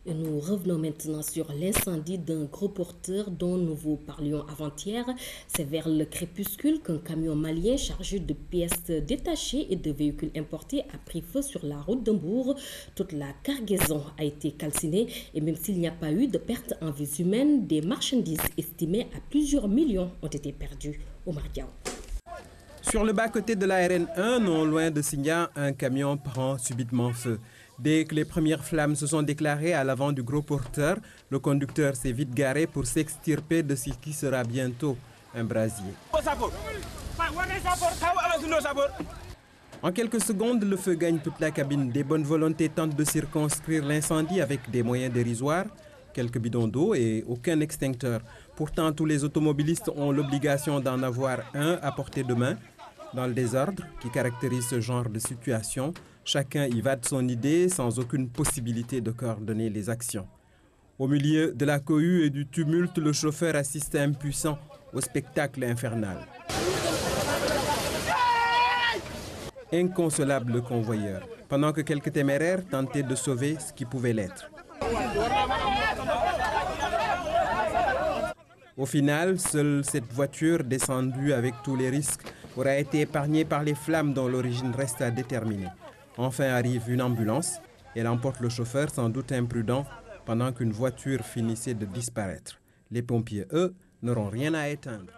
Et nous revenons maintenant sur l'incendie d'un gros porteur dont nous vous parlions avant-hier. C'est vers le crépuscule qu'un camion malien chargé de pièces détachées et de véhicules importés a pris feu sur la route d'Hambourg. Toute la cargaison a été calcinée et même s'il n'y a pas eu de pertes en vies humaines, des marchandises estimées à plusieurs millions ont été perdues. Omar Diaw. Sur le bas-côté de la RN1, non loin de Signa, un camion prend subitement feu. Dès que les premières flammes se sont déclarées à l'avant du gros porteur, le conducteur s'est vite garé pour s'extirper de ce qui sera bientôt un brasier. En quelques secondes, le feu gagne toute la cabine. Des bonnes volontés tentent de circonscrire l'incendie avec des moyens dérisoires, quelques bidons d'eau et aucun extincteur. Pourtant, tous les automobilistes ont l'obligation d'en avoir un à portée de main. Dans le désordre qui caractérise ce genre de situation, chacun y va de son idée sans aucune possibilité de coordonner les actions. Au milieu de la cohue et du tumulte, le chauffeur assiste impuissant au spectacle infernal. Inconsolable le convoyeur, pendant que quelques téméraires tentaient de sauver ce qui pouvait l'être. Au final, seule cette voiture, descendue avec tous les risques, aura été épargnée par les flammes dont l'origine reste à déterminer. Enfin arrive une ambulance. Elle emporte le chauffeur, sans doute imprudent, pendant qu'une voiture finissait de disparaître. Les pompiers, eux, n'auront rien à éteindre.